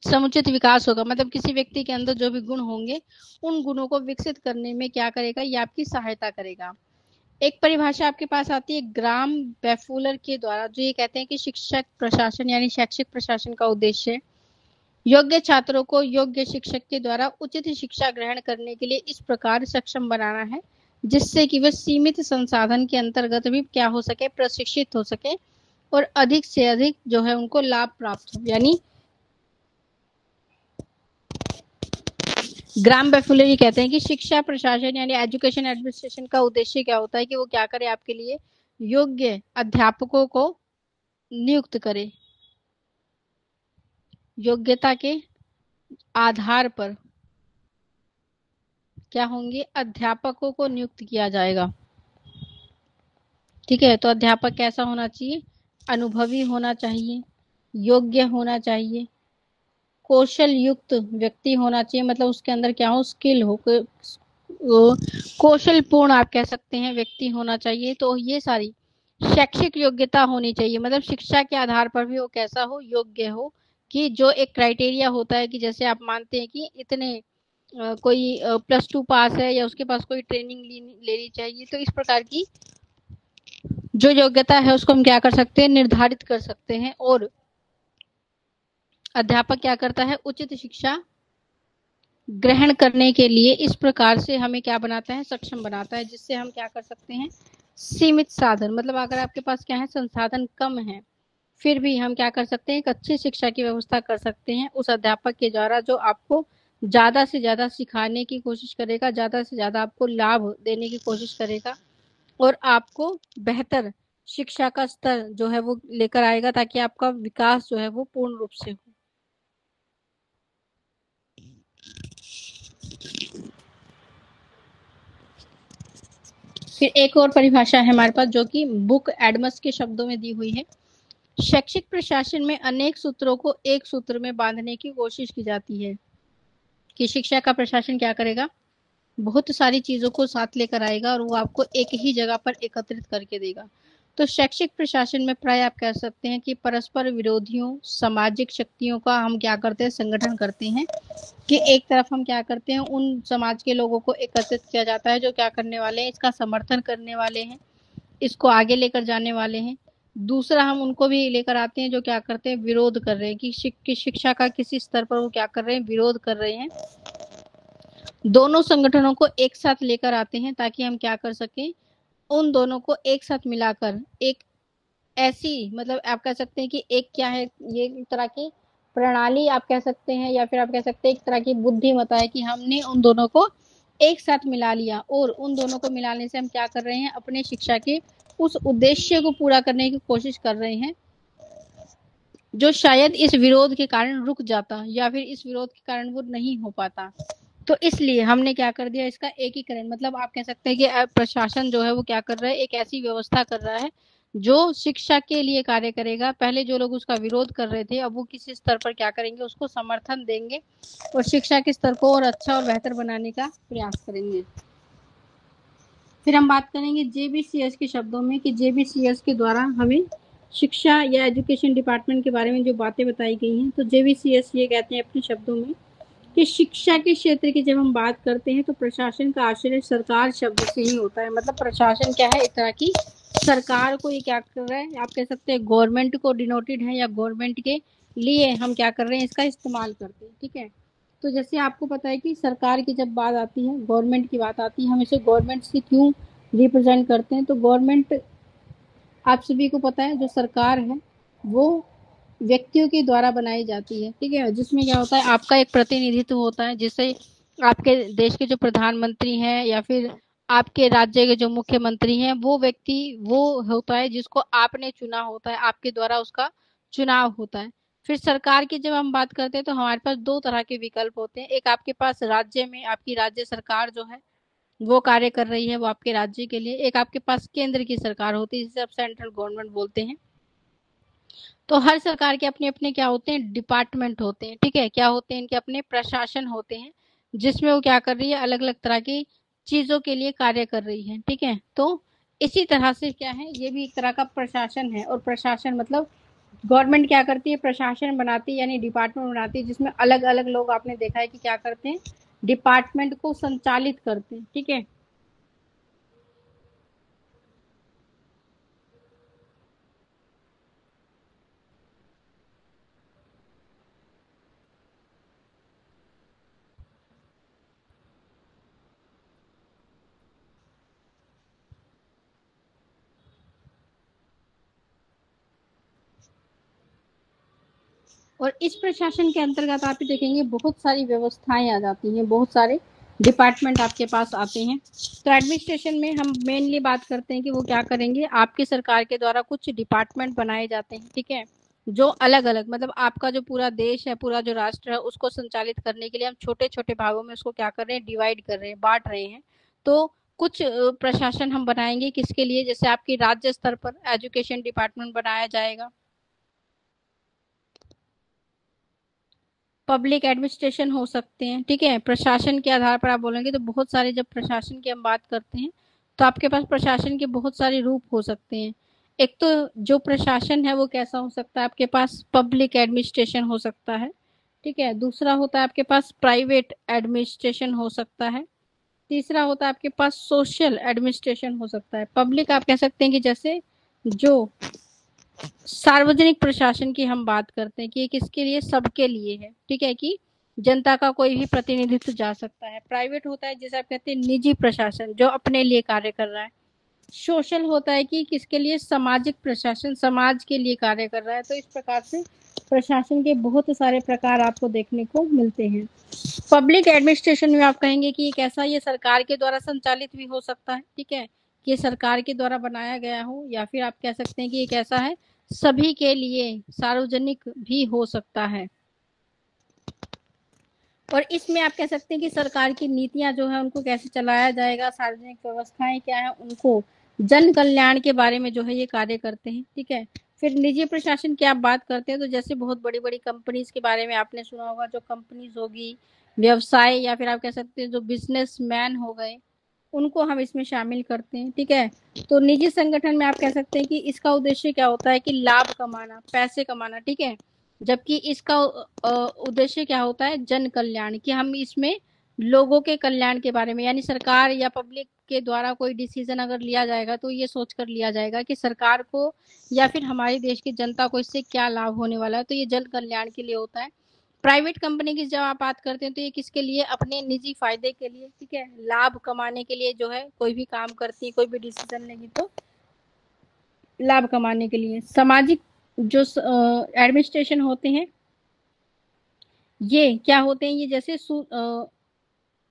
समुचित विकास होगा। मतलब किसी व्यक्ति के अंदर जो भी गुण होंगे उन गुणों को विकसित करने में क्या करेगा ये आपकी सहायता करेगा। एक परिभाषा आपके पास आती है ग्राम बेफुलर के द्वारा, जो ये कहते हैं कि शिक्षक प्रशासन यानी शैक्षिक प्रशासन का उद्देश्य योग्य छात्रों को योग्य शिक्षक के द्वारा उचित शिक्षा ग्रहण करने के लिए इस प्रकार सक्षम बनाना है जिससे कि वे सीमित संसाधन के अंतर्गत भी क्या हो सके प्रशिक्षित हो सके और अधिक से अधिक जो है उनको लाभ प्राप्त हो। यानी ग्राम बेफुलर कहते हैं कि शिक्षा प्रशासन यानी एजुकेशन एडमिनिस्ट्रेशन का उद्देश्य क्या होता है कि वो क्या करे आपके लिए योग्य अध्यापकों को नियुक्त करे, योग्यता के आधार पर क्या होंगे अध्यापकों को नियुक्त किया जाएगा। ठीक है, तो अध्यापक कैसा होना चाहिए अनुभवी होना चाहिए, योग्य होना चाहिए, कौशल युक्त व्यक्ति होना चाहिए, मतलब उसके अंदर क्या हो स्किल हो, कौशल पूर्ण आप कह सकते हैं व्यक्ति होना चाहिए। तो ये सारी शैक्षिक योग्यता होनी चाहिए, मतलब शिक्षा के आधार पर भी वो कैसा हो योग्य हो, कि जो एक क्राइटेरिया होता है कि जैसे आप मानते हैं कि इतने कोई +2 पास है या उसके पास कोई ट्रेनिंग लेनी चाहिए, तो इस प्रकार की जो योग्यता है उसको हम क्या कर सकते हैं निर्धारित कर सकते हैं। और अध्यापक क्या करता है उचित शिक्षा ग्रहण करने के लिए इस प्रकार से हमें क्या बनाता है सक्षम बनाता है, जिससे हम क्या कर सकते हैं सीमित साधन, मतलब अगर आपके पास क्या है संसाधन कम है फिर भी हम क्या कर सकते हैं एक अच्छी शिक्षा की व्यवस्था कर सकते हैं उस अध्यापक के द्वारा जो आपको ज्यादा से ज्यादा सिखाने की कोशिश करेगा, ज्यादा से ज्यादा आपको लाभ देने की कोशिश करेगा और आपको बेहतर शिक्षा का स्तर जो है वो लेकर आएगा, ताकि आपका विकास जो है वो पूर्ण रूप से हो। फिर एक और परिभाषा है हमारे पास, जो कि बुक एडमस के शब्दों में दी हुई है। शैक्षिक प्रशासन में अनेक सूत्रों को एक सूत्र में बांधने की कोशिश की जाती है, कि शिक्षा का प्रशासन क्या करेगा, बहुत सारी चीजों को साथ लेकर आएगा और वो आपको एक ही जगह पर एकत्रित करके देगा। तो शैक्षिक प्रशासन में प्राय आप कह सकते हैं कि परस्पर विरोधियों सामाजिक शक्तियों का हम क्या करते हैं, संगठन करते हैं। कि एक तरफ हम क्या करते हैं, उन समाज के लोगों को एकत्रित किया जाता है जो क्या करने वाले हैं, इसका समर्थन करने वाले हैं, इसको आगे लेकर जाने वाले हैं। दूसरा हम उनको भी लेकर आते हैं जो क्या करते हैं, विरोध कर रहे हैं, कि शिक्षा का किसी स्तर पर वो क्या कर रहे हैं, विरोध कर रहे हैं। दोनों संगठनों को एक साथ लेकर आते हैं ताकि हम क्या कर सकें, उन दोनों को एक साथ मिलाकर एक ऐसी, मतलब आप कह सकते हैं कि एक क्या है, ये एक तरह की प्रणाली आप कह सकते हैं, या फिर आप कह सकते हैं एक तरह की बुद्धिमत्ता है, कि हमने उन दोनों को एक साथ मिला लिया, और उन दोनों को मिलाने से हम क्या कर रहे हैं, अपने शिक्षा के उस उद्देश्य को पूरा करने की कोशिश कर रहे हैं, जो शायद इस विरोध के कारण रुक जाता, या फिर इस विरोध के कारण वो नहीं हो पाता। तो इसलिए हमने क्या कर दिया, इसका एकीकरण, मतलब आप कह सकते हैं कि प्रशासन जो है वो क्या कर रहा है, एक ऐसी व्यवस्था कर रहा है जो शिक्षा के लिए कार्य करेगा। पहले जो लोग उसका विरोध कर रहे थे, अब वो किसी स्तर पर क्या करेंगे, उसको समर्थन देंगे और शिक्षा के स्तर को और अच्छा और बेहतर बनाने का प्रयास करेंगे। फिर हम बात करेंगे जेबीसीएस के शब्दों में, कि जेबीसीएस के द्वारा हमें शिक्षा या एजुकेशन डिपार्टमेंट के बारे में जो बातें बताई गई हैं, तो जेबीसीएस ये कहते हैं अपने शब्दों में कि शिक्षा के क्षेत्र की जब हम बात करते हैं तो प्रशासन का आश्रय सरकार शब्द से ही होता है। मतलब प्रशासन क्या है, एक तरह की सरकार को ये क्या कर रहा है, आप कह सकते हैं गवर्नमेंट को डिनोटेड है, या गवर्नमेंट के लिए हम क्या कर रहे हैं, इसका इस्तेमाल करते हैं। ठीक है, तो जैसे आपको पता है कि सरकार की जब बात आती है, गवर्नमेंट की बात आती है, हम इसे गवर्नमेंट से क्यों रिप्रेजेंट करते हैं, तो गवर्नमेंट आप सभी को पता है जो सरकार है वो व्यक्तियों के द्वारा बनाई जाती है। ठीक है, जिसमें क्या होता है, आपका एक प्रतिनिधित्व होता है, जिससे आपके देश के जो प्रधानमंत्री हैं या फिर आपके राज्य के जो मुख्यमंत्री हैं, वो व्यक्ति वो होता है जिसको आपने चुना होता है, आपके द्वारा उसका चुनाव होता है। फिर सरकार की जब हम बात करते हैं तो हमारे पास दो तरह के विकल्प होते हैं। एक आपके पास राज्य में आपकी राज्य सरकार जो है वो कार्य कर रही है, वो आपके राज्य के लिए। एक आपके पास केंद्र की सरकार होती है, जिसे आप सेंट्रल गवर्नमेंट बोलते हैं। तो हर सरकार के अपने अपने क्या होते हैं, डिपार्टमेंट होते हैं। ठीक है, क्या होते हैं, इनके अपने प्रशासन होते हैं, जिसमें वो क्या कर रही है, अलग अलग तरह की चीजों के लिए कार्य कर रही है। ठीक है, तो इसी तरह से क्या है, ये भी एक तरह का प्रशासन है। और प्रशासन मतलब गवर्नमेंट क्या करती है, प्रशासन बनाती है, यानी डिपार्टमेंट बनाती है, जिसमें अलग अलग लोग आपने देखा है कि क्या करते हैं, डिपार्टमेंट को संचालित करते हैं। ठीक है, और इस प्रशासन के अंतर्गत आप देखेंगे बहुत सारी व्यवस्थाएं आ जाती हैं, बहुत सारे डिपार्टमेंट आपके पास आते हैं। तो एडमिनिस्ट्रेशन में हम मेनली बात करते हैं कि वो क्या करेंगे, आपकी सरकार के द्वारा कुछ डिपार्टमेंट बनाए जाते हैं। ठीक है, जो अलग अलग, मतलब आपका जो पूरा देश है, पूरा जो राष्ट्र है, उसको संचालित करने के लिए हम छोटे छोटे भागों में उसको क्या कर रहे हैं, डिवाइड कर रहे हैं, बांट रहे हैं। तो कुछ प्रशासन हम बनाएंगे किसके लिए, जैसे आपकी राज्य स्तर पर एजुकेशन डिपार्टमेंट बनाया जाएगा, पब्लिक एडमिनिस्ट्रेशन हो सकते हैं। ठीक है, प्रशासन के आधार पर आप बोलेंगे तो बहुत सारे, जब प्रशासन की हम बात करते हैं तो आपके पास प्रशासन के बहुत सारे रूप हो सकते हैं। एक तो जो प्रशासन है वो कैसा हो सकता है, आपके पास पब्लिक एडमिनिस्ट्रेशन हो सकता है। ठीक है, दूसरा होता है आपके पास प्राइवेट एडमिनिस्ट्रेशन हो सकता है। तीसरा होता है आपके पास सोशल एडमिनिस्ट्रेशन हो सकता है। पब्लिक आप कह सकते हैं कि जैसे जो सार्वजनिक प्रशासन की हम बात करते हैं कि ये किसके लिए, सबके लिए है। ठीक है, कि जनता का कोई भी प्रतिनिधित्व जा सकता है। प्राइवेट होता है जिसे आप कहते हैं निजी प्रशासन, जो अपने लिए कार्य कर रहा है। सोशल होता है कि किसके लिए, सामाजिक प्रशासन, समाज के लिए कार्य कर रहा है। तो इस प्रकार से प्रशासन के बहुत सारे प्रकार आपको देखने को मिलते हैं। पब्लिक एडमिनिस्ट्रेशन में आप कहेंगे कि एक ऐसा, ये सरकार के द्वारा संचालित भी हो सकता है। ठीक है, कि सरकार के द्वारा बनाया गया हो, या फिर आप कह सकते हैं कि एक ऐसा है सभी के लिए सार्वजनिक भी हो सकता है। और इसमें आप कह सकते हैं कि सरकार की नीतियां जो है उनको कैसे चलाया जाएगा, सार्वजनिक व्यवस्थाएं क्या है, उनको जन कल्याण के बारे में जो है ये कार्य करते हैं। ठीक है। फिर निजी प्रशासन की आप बात करते हैं तो जैसे बहुत बड़ी बड़ी कंपनीज के बारे में आपने सुना होगा, जो कंपनीज होगी, व्यवसाय, या फिर आप कह सकते हैं जो बिजनेसमैन हो गए, उनको हम इसमें शामिल करते हैं। ठीक है। तो निजी संगठन में आप कह सकते हैं कि इसका उद्देश्य क्या होता है कि लाभ कमाना, पैसे कमाना। ठीक है। जबकि इसका उद्देश्य क्या होता है, जन कल्याण, कि हम इसमें लोगों के कल्याण के बारे में, यानी सरकार या पब्लिक के द्वारा कोई डिसीजन अगर लिया जाएगा तो ये सोचकर लिया जाएगा कि सरकार को या फिर हमारे देश की जनता को इससे क्या लाभ होने वाला है, तो ये जन कल्याण के लिए होता है। प्राइवेट कंपनी की जब आप बात करते हैं तो ये किसके लिए, अपने निजी फायदे के लिए। ठीक है। लाभ कमाने के लिए जो है कोई भी काम करती है, कोई भी डिसीजन लेगी तो लाभ कमाने के लिए। सामाजिक जो एडमिनिस्ट्रेशन होते हैं, ये क्या होते हैं, ये जैसे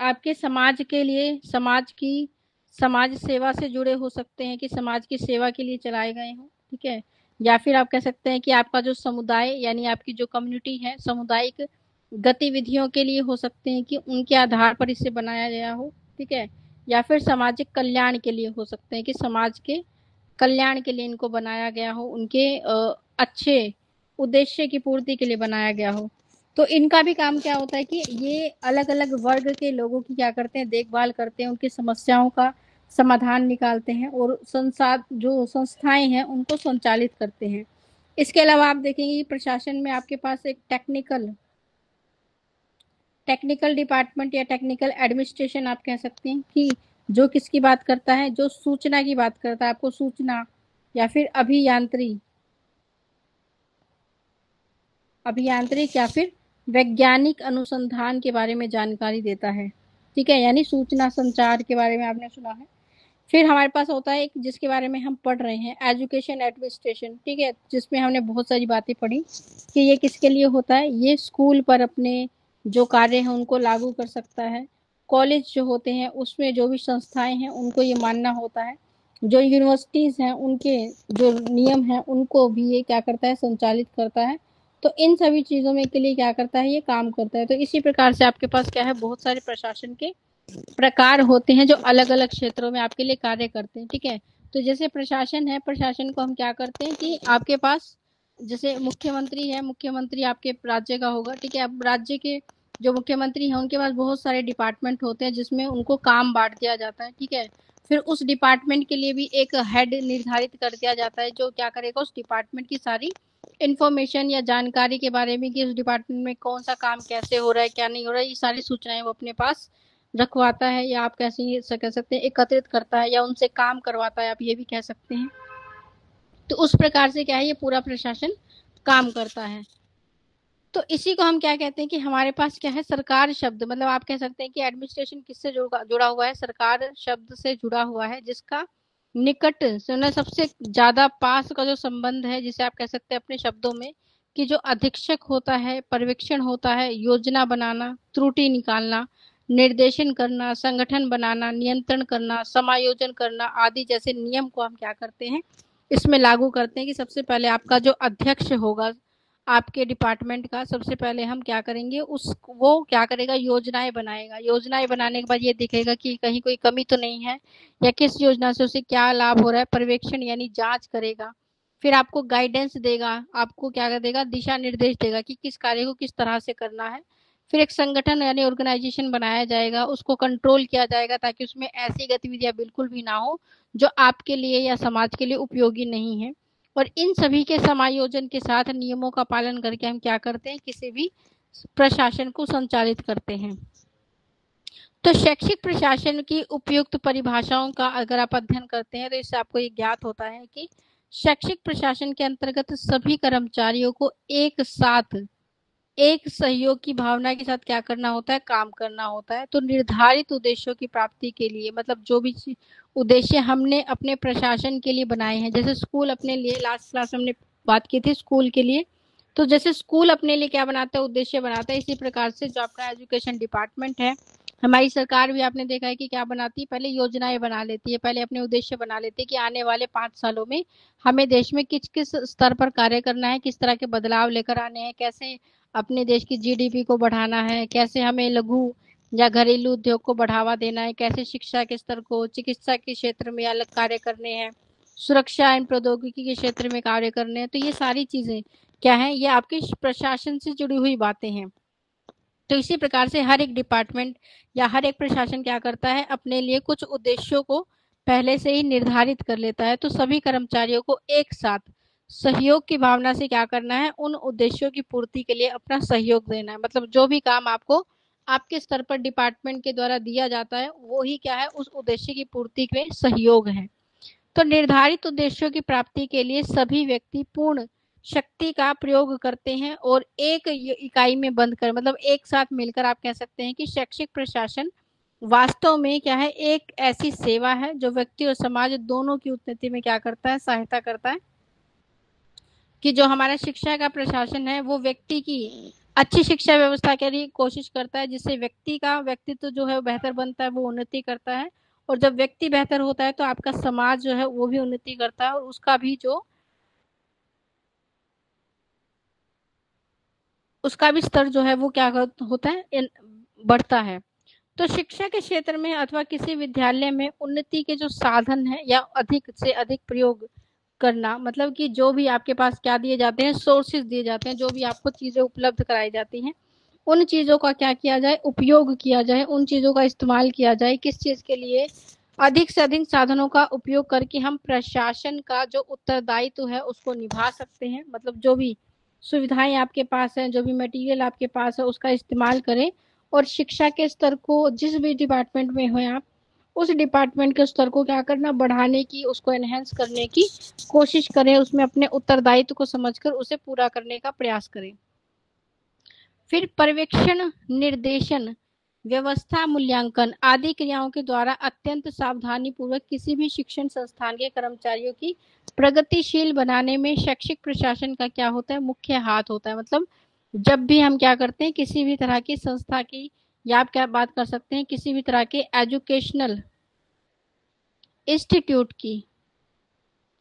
आपके समाज के लिए, समाज की समाज सेवा से जुड़े हो सकते हैं, कि समाज की सेवा के लिए चलाए गए हों। ठीक है। या फिर आप कह सकते हैं कि आपका जो समुदाय, यानी आपकी जो कम्युनिटी है, सामुदायिक गतिविधियों के लिए हो सकते हैं, कि उनके आधार पर इसे बनाया गया हो। ठीक है। या फिर सामाजिक कल्याण के लिए हो सकते हैं, कि समाज के कल्याण के लिए इनको बनाया गया हो, उनके अच्छे उद्देश्य की पूर्ति के लिए बनाया गया हो। तो इनका भी काम क्या होता है कि ये अलग अलग वर्ग के लोगों की क्या करते हैं, देखभाल करते हैं, उनकी समस्याओं का समाधान निकालते हैं, और संसाध जो संस्थाएं हैं उनको संचालित करते हैं। इसके अलावा आप देखेंगे कि प्रशासन में आपके पास एक टेक्निकल टेक्निकल डिपार्टमेंट या टेक्निकल एडमिनिस्ट्रेशन आप कह सकते हैं, कि जो किसकी बात करता है, जो सूचना की बात करता है, आपको सूचना या फिर अभियांत्रिक या फिर वैज्ञानिक अनुसंधान के बारे में जानकारी देता है। ठीक है। यानी सूचना संचार के बारे में आपने सुना है। फिर हमारे पास होता है एक, जिसके बारे में हम पढ़ रहे हैं, एजुकेशन एडमिनिस्ट्रेशन। ठीक है। जिसमें हमने बहुत सारी बातें पढ़ी कि ये किसके लिए होता है, ये स्कूल पर अपने जो कार्य है उनको लागू कर सकता है। कॉलेज जो होते हैं उसमें जो भी संस्थाएं हैं उनको ये मानना होता है। जो यूनिवर्सिटीज हैं उनके जो नियम हैं उनको भी ये क्या करता है, संचालित करता है। तो इन सभी चीजों में के लिए क्या करता है, ये काम करता है। तो इसी प्रकार से आपके पास क्या है, बहुत सारे प्रशासन के प्रकार होते हैं जो अलग अलग क्षेत्रों में आपके लिए कार्य करते हैं। ठीक है। तो जैसे प्रशासन है, प्रशासन को हम क्या करते हैं कि आपके पास जैसे मुख्यमंत्री है, मुख्यमंत्री आपके राज्य का होगा। ठीक है। अब राज्य के जो मुख्यमंत्री हैं उनके पास बहुत सारे डिपार्टमेंट होते हैं जिसमें उनको काम बांट दिया जाता है। ठीक है। फिर उस डिपार्टमेंट के लिए भी एक हेड निर्धारित कर दिया जाता है, जो क्या करेगा, उस डिपार्टमेंट की सारी इंफॉर्मेशन या जानकारी के बारे में, कि उस डिपार्टमेंट में कौन सा काम कैसे हो रहा है, क्या नहीं हो रहा है, ये सारी सूचनाएं वो अपने पास रखवाता है, या आप कैसे कह सकते हैं एकत्रित करता है, या उनसे काम करवाता है, आप ये भी कह सकते हैं। तो उस प्रकार से क्या है, ये पूरा प्रशासन काम करता है। तो इसी को हम क्या कहते हैं कि हमारे पास क्या है, सरकार शब्द, मतलब आप कह सकते हैं कि एडमिनिस्ट्रेशन किससे जुड़ा हुआ है, सरकार शब्द से जुड़ा हुआ है, जिसका निकट से सबसे ज्यादा पास का जो संबंध है, जिसे आप कह सकते हैं अपने शब्दों में कि जो अधीक्षक होता है, पर्यवेक्षण होता है, योजना बनाना, त्रुटि निकालना, निर्देशन करना, संगठन बनाना, नियंत्रण करना, समायोजन करना आदि जैसे नियम को हम क्या करते हैं, इसमें लागू करते हैं। कि सबसे पहले आपका जो अध्यक्ष होगा आपके डिपार्टमेंट का, सबसे पहले हम क्या करेंगे, उस वो क्या करेगा, योजनाएं बनाएगा। योजनाएं बनाने के बाद ये दिखेगा कि कहीं कोई कमी तो नहीं है, या किस योजना से उसे क्या लाभ हो रहा है, पर्यवेक्षण यानी जांच करेगा। फिर आपको गाइडेंस देगा, आपको क्या कर देगा, दिशा निर्देश देगा कि किस कार्य को किस तरह से करना है। फिर एक संगठन यानी ऑर्गेनाइजेशन बनाया जाएगा, उसको कंट्रोल किया जाएगा ताकि उसमें ऐसी गतिविधियां बिल्कुल भी ना हो जो आपके लिए या समाज के लिए उपयोगी नहीं है। और इन सभी के समायोजन के साथ नियमों का पालन करके हम क्या करते हैं, किसी भी प्रशासन को संचालित करते हैं। तो शैक्षिक प्रशासन की उपयुक्त परिभाषाओं का अगर आप अध्ययन करते हैं तो इससे आपको ये ज्ञात होता है कि शैक्षिक प्रशासन के अंतर्गत सभी कर्मचारियों को एक साथ, एक सहयोग की भावना के साथ क्या करना होता है, काम करना होता है। तो निर्धारित उद्देश्यों की प्राप्ति के लिए, मतलब जो भी उद्देश्य हमने अपने प्रशासन के लिए बनाए हैं, जैसे स्कूल अपने लिए, लास्ट क्लास हमने बात की थी स्कूल के लिए, तो जैसे स्कूल अपने लिए क्या बनाता है, उद्देश्य बनाता है, इसी प्रकार से जो आपका एजुकेशन डिपार्टमेंट है हमारी सरकार भी आपने देखा है कि क्या बनाती है, पहले योजनाएं बना लेती है, पहले अपने उद्देश्य बना लेती है कि आने वाले 5 सालों में हमें देश में किस किस स्तर पर कार्य करना है, किस तरह के बदलाव लेकर आने हैं, कैसे अपने देश की जीडीपी को बढ़ाना है, कैसे हमें लघु या घरेलू उद्योग को बढ़ावा देना है, कैसे शिक्षा के स्तर को, चिकित्सा के क्षेत्र में अलग कार्य करने हैं, सुरक्षा एवं प्रौद्योगिकी के क्षेत्र में कार्य करने हैं। तो ये सारी चीजें क्या है, ये आपके प्रशासन से जुड़ी हुई बातें हैं। तो इसी प्रकार से हर एक डिपार्टमेंट या हर एक प्रशासन क्या करता है, अपने लिए कुछ उद्देश्यों को पहले से ही निर्धारित कर लेता है। तो सभी कर्मचारियों को एक साथ सहयोग की भावना से क्या करना है, उन उद्देश्यों की पूर्ति के लिए अपना सहयोग देना है। मतलब जो भी काम आपको आपके स्तर पर डिपार्टमेंट के द्वारा दिया जाता है, वो ही क्या है, उस उद्देश्य की पूर्ति में सहयोग है। तो निर्धारित उद्देश्यों की प्राप्ति के लिए सभी व्यक्ति पूर्ण शक्ति का प्रयोग करते हैं और एक इकाई में बंद कर, मतलब एक साथ मिलकर आप कह सकते हैं कि शैक्षिक प्रशासन वास्तव में क्या है, एक ऐसी सेवा है जो व्यक्ति और समाज दोनों की उन्नति में क्या करता है, सहायता करता है। कि जो हमारा शिक्षा का प्रशासन है वो व्यक्ति की अच्छी शिक्षा व्यवस्था के लिए कोशिश करता है, जिससे व्यक्ति का व्यक्तित्व जो है बेहतर बनता है, वो उन्नति करता है। और जब व्यक्ति बेहतर होता है तो आपका समाज जो है वो भी उन्नति करता है और उसका भी स्तर जो है वो क्या होता है, बढ़ता है। तो शिक्षा के क्षेत्र में अथवा किसी विद्यालय में उन्नति के जो साधन है या अधिक से अधिक प्रयोग करना, मतलब कि जो भी आपके पास क्या दिए जाते हैं, सोर्सेज दिए जाते हैं, जो भी आपको चीजें उपलब्ध कराई जाती हैं, उन चीजों का क्या किया जाए, उपयोग किया जाए, उन चीजों का इस्तेमाल किया जाए। किस चीज के लिए, अधिक से अधिक साधनों का उपयोग करके हम प्रशासन का जो उत्तरदायित्व है उसको निभा सकते हैं। मतलब जो भी सुविधाएं आपके पास है, जो भी मटेरियल आपके पास है, उसका इस्तेमाल करें और शिक्षा के स्तर को जिस भी डिपार्टमेंट में हो आप, उस डिपार्टमेंट के स्तर को क्या करना, बढ़ाने की, उसको एनहेंस करने की कोशिश करें, उसमें अपने उत्तरदायित्व को समझकर उसे पूरा करने का प्रयास करें। फिर पर्यवेक्षण, निर्देशन, व्यवस्था, मूल्यांकन आदि क्रियाओं के द्वारा अत्यंत सावधानी पूर्वक किसी भी शिक्षण संस्थान के कर्मचारियों की प्रगतिशील बनाने में शैक्षिक प्रशासन का क्या होता है, मुख्य हाथ होता है। मतलब जब भी हम क्या करते हैं, किसी भी तरह की संस्था की, या आप क्या बात कर सकते हैं, किसी भी तरह के एजुकेशनल इंस्टीट्यूट की,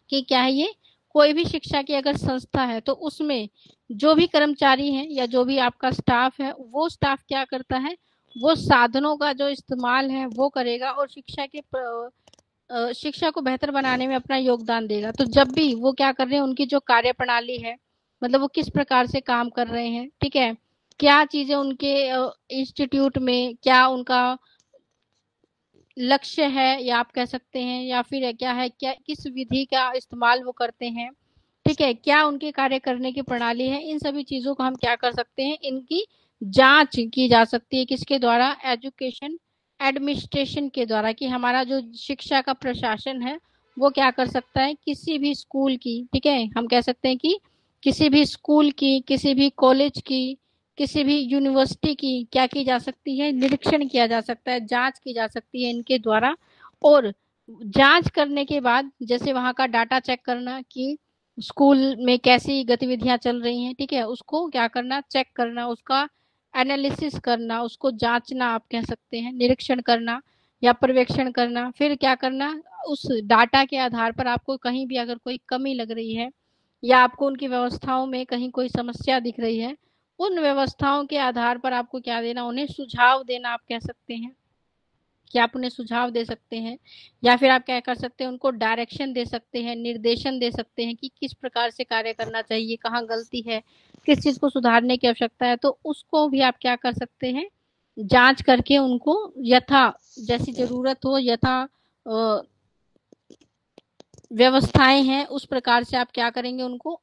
कि क्या है ये, कोई भी शिक्षा की अगर संस्था है तो उसमें जो भी कर्मचारी हैं या जो भी आपका स्टाफ है, वो स्टाफ क्या करता है, वो साधनों का जो इस्तेमाल है वो करेगा और शिक्षा को बेहतर बनाने में अपना योगदान देगा। तो जब भी वो क्या कर रहे हैं, उनकी जो कार्य प्रणाली है, मतलब वो किस प्रकार से काम कर रहे हैं, ठीक है, क्या चीजें उनके इंस्टीट्यूट में, क्या उनका लक्ष्य है, या आप कह सकते हैं, या फिर क्या है, क्या किस विधि का इस्तेमाल वो करते हैं, ठीक है, क्या उनके कार्य करने की प्रणाली है, इन सभी चीजों को हम क्या कर सकते हैं, इनकी जांच की जा सकती है। किसके द्वारा, एजुकेशन एडमिनिस्ट्रेशन के द्वारा। कि हमारा जो शिक्षा का प्रशासन है वो क्या कर सकता है, किसी भी स्कूल की, ठीक है, हम कह सकते हैं कि किसी भी स्कूल की, किसी भी कॉलेज की, किसी भी यूनिवर्सिटी की क्या की जा सकती है, निरीक्षण किया जा सकता है, जांच की जा सकती है इनके द्वारा। और जांच करने के बाद जैसे वहां का डाटा चेक करना कि स्कूल में कैसी गतिविधियां चल रही हैं, ठीक है, उसको क्या करना, चेक करना, उसका एनालिसिस करना, उसको जांचना, आप कह सकते हैं निरीक्षण करना या पर्यवेक्षण करना। फिर क्या करना, उस डाटा के आधार पर आपको कहीं भी अगर कोई कमी लग रही है या आपको उनकी व्यवस्थाओं में कहीं कोई समस्या दिख रही है, उन व्यवस्थाओं के आधार पर आपको क्या देना, उन्हें सुझाव देना, आप कह सकते हैं कि आप उन्हें सुझाव दे सकते हैं। या फिर आप क्या कर सकते हैं, उनको डायरेक्शन दे सकते हैं, निर्देशन दे सकते हैं कि किस प्रकार से कार्य करना चाहिए, कहाँ गलती है, किस चीज को सुधारने की आवश्यकता है। तो उसको भी आप क्या कर सकते हैं, जांच करके उनको यथा जैसी जरूरत हो, यथा व्यवस्थाएं हैं उस प्रकार से आप क्या करेंगे, उनको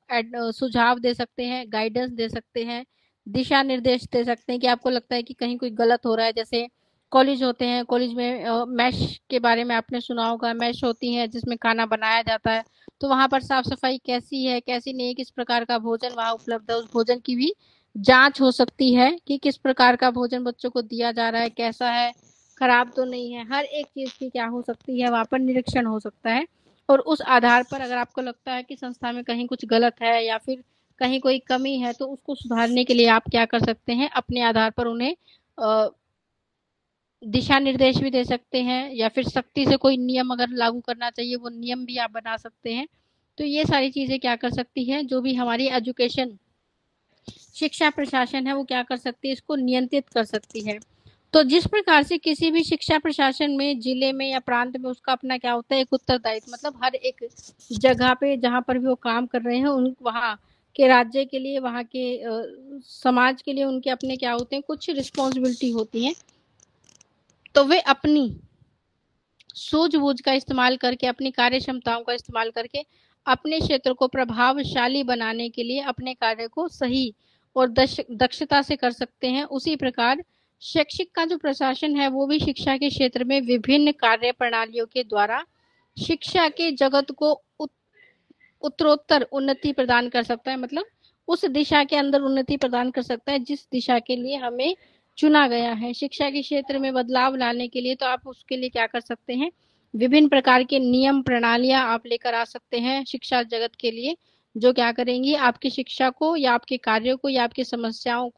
सुझाव दे सकते हैं, गाइडेंस दे सकते हैं, दिशा निर्देश दे सकते हैं कि आपको लगता है कि कहीं कोई गलत हो रहा है। जैसे कॉलेज होते हैं, कॉलेज में मैश के बारे में आपने सुना होगा, मैश होती है जिसमें खाना बनाया जाता है। तो वहां पर साफ सफाई कैसी है, कैसी नहीं है, किस प्रकार का भोजन वहां उपलब्ध है, उस भोजन की भी जांच हो सकती है कि किस प्रकार का भोजन बच्चों को दिया जा रहा है, कैसा है, खराब तो नहीं है। हर एक चीज की क्या हो सकती है, वहां पर निरीक्षण हो सकता है। और उस आधार पर अगर आपको लगता है कि संस्था में कहीं कुछ गलत है या फिर कहीं कोई कमी है, तो उसको सुधारने के लिए आप क्या कर सकते हैं, अपने आधार पर उन्हें दिशा निर्देश भी दे सकते हैं, या फिर सख्ती से कोई नियम अगर लागू करना चाहिए वो नियम भी आप बना सकते हैं। तो ये सारी चीज़ें क्या कर सकती है, जो भी हमारी एजुकेशन शिक्षा प्रशासन है वो क्या कर सकती है, इसको नियंत्रित कर सकती है। तो जिस प्रकार से किसी भी शिक्षा प्रशासन में, जिले में या प्रांत में उसका अपना क्या होता है, एक उत्तरदायित्व, मतलब हर एक जगह पे जहाँ पर भी वो काम कर रहे हैं उन वहाँ के राज्य के लिए, वहाँ के समाज के लिए उनके अपने क्या होते हैं, कुछ रिस्पॉन्सिबिलिटी होती हैं। तो वे अपनी सूझबूझ का इस्तेमाल करके, अपनी कार्य क्षमताओं का इस्तेमाल करके अपने क्षेत्र को प्रभावशाली बनाने के लिए अपने कार्य को सही और दक्षता से कर सकते हैं। उसी प्रकार शैक्षिक का जो प्रशासन है वो भी शिक्षा के क्षेत्र में विभिन्न कार्य प्रणालियों के द्वारा शिक्षा के जगत को उत्तरोत्तर उन्नति प्रदान कर सकता है, मतलब उस दिशा के अंदर उन्नति प्रदान कर सकता है जिस दिशा के लिए हमें चुना गया है। शिक्षा के क्षेत्र में बदलाव लाने के लिए तो आप उसके लिए क्या कर सकते हैं, विभिन्न प्रकार के नियम प्रणालियां आप लेकर आ सकते हैं शिक्षा जगत के लिए, जो क्या करेंगी आपकी शिक्षा को या आपके कार्यों को या आपकी समस्याओं